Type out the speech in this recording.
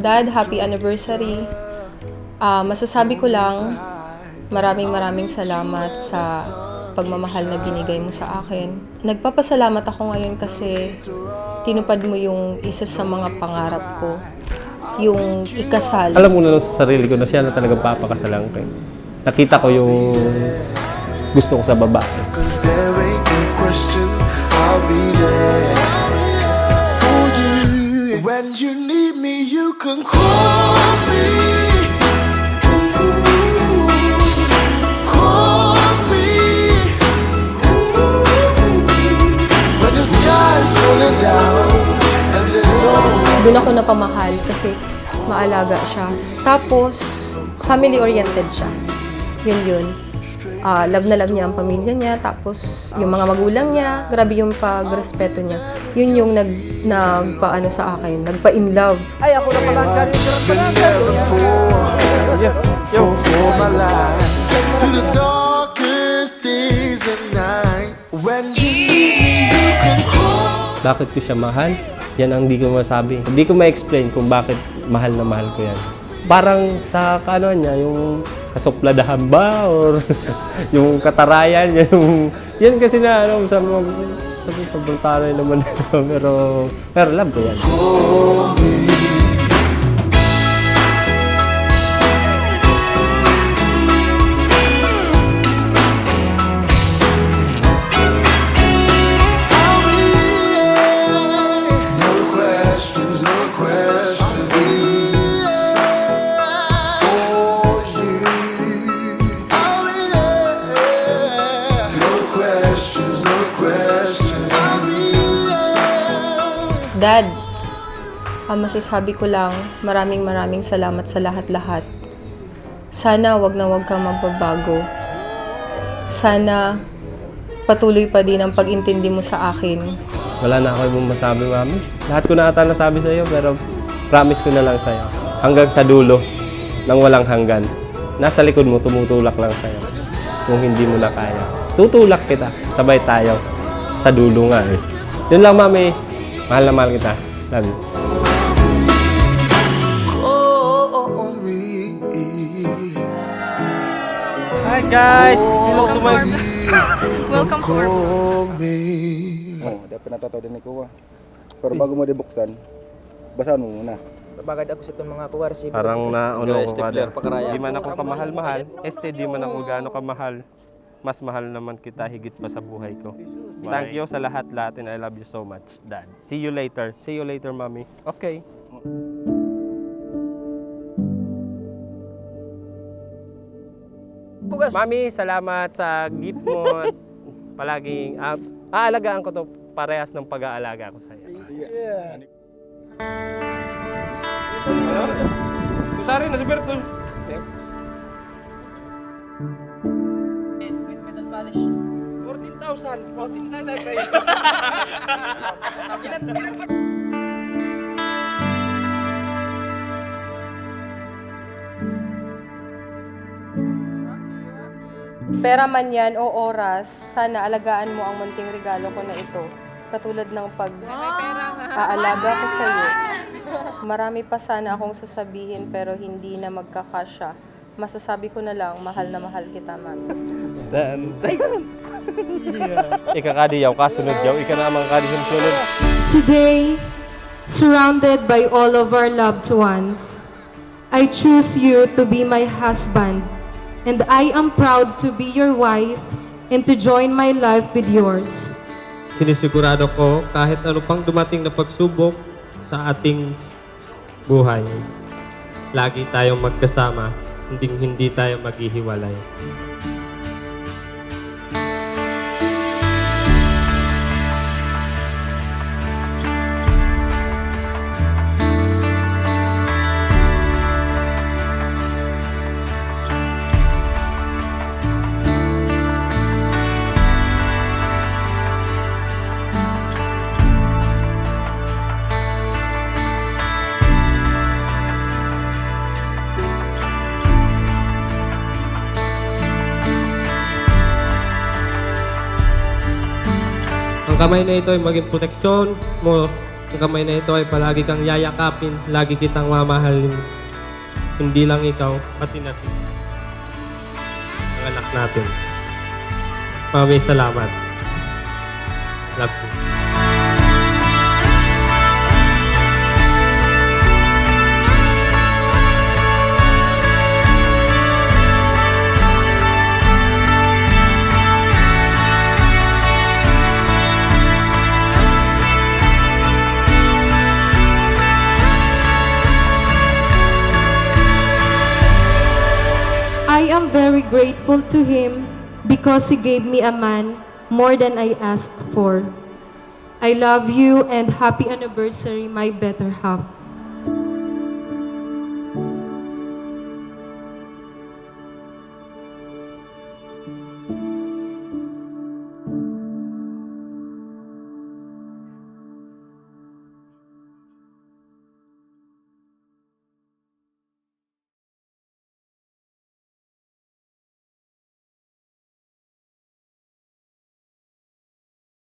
Dad, happy anniversary. Masasabi ko lang, maraming salamat sa pagmamahal na binigay mo sa akin. Nagpapasalamat ako ngayon kasi tinupad mo yung isa sa mga pangarap ko, yung ikasal. Alam mo na lang sa sarili ko na siya na talagang papakasalan ko. Nakita ko yung gusto ko sa babae. When you need me, you can call me. Call me. When the sky's falling down and there's no Doon ako napamahal kasi maalaga siya. Tapos, family-oriented siya. Yun. Love na love niya ang pamilya niya. Tapos, yung mga magulang niya, grabe yung pagrespeto niya. Yun yung nagpaano sa akin, nagpa-in love. Ay, ako na pala ang for my life through the darkest days and night. When you need me, you can call. Bakit ko siya mahal? Yan ang hindi ko masabi. Hindi ko ma-explain kung bakit mahal na mahal ko yan. Parang sa kaano niya, yung kasupladahan ba? Or yung katarayan, yan kasi na, sobrang taray naman. pero love ko yan. Dad, masasabi ko lang, maraming salamat sa lahat-lahat. Sana wag kang magbabago. Sana patuloy pa din ang pag-intindi mo sa akin. Wala na ako ibang masabi, Mami. Lahat ko na ata nasabi sa'yo, pero promise ko na lang sa'yo. Hanggang sa dulo, nang walang hanggan. Nasa likod mo, tumutulak lang sa'yo. Kung hindi mo na kaya. Tutulak kita, sabay tayo. Sa dulo nga eh. Yun lang, Mami. Mahal na mahal kita. Love you. Hi guys! Welcome to my... Welcome to Dapat natataw din ko. Pero bago mo dibuksan, basahan mo muna. Bagad ako sa itong mga kuwar si... Parang nauna ko kada. Di man ako kamahal-mahal. Di man ako gaano kamahal. Mas mahal naman kita higit pa sa buhay ko. Thank you sa lahat and I love you so much, Dad. See you later. See you later, Mommy. Okay. Mami, salamat sa gift mo. Palaging aalagaan ko to parehas ng pag-aalaga ko sa iyo. Yeah. Kusari na si Berto. Metal polish. 14,000 ba yun? Pera man yan o oras, sana alagaan mo ang munting regalo ko na ito. Katulad ng pag-aalaga ko sa iyo. Marami pa sana akong sasabihin pero hindi na magkakasya. Masasabi ko na lang, mahal na mahal kita, Mami. Ikakadiyaw, kasunod yaw. Ika naman kadisunod. Today, surrounded by all of our loved ones, I choose you to be my husband, and I am proud to be your wife and to join my life with yours. Sinisigurado ko kahit ano pang dumating na pagsubok sa ating buhay, lagi tayong magkasama, hindi tayo maghihiwalay. Ang kamay na ito ay maging proteksyon mo Ang kamay na ito ay palagi kang yayakapin, lagi kitang mamahalin. Hindi lang ikaw, pati na si ang anak natin. Mami, salamat. Love you. I am very grateful to him because he gave me a man more than I asked for. I love you and happy anniversary, my better half.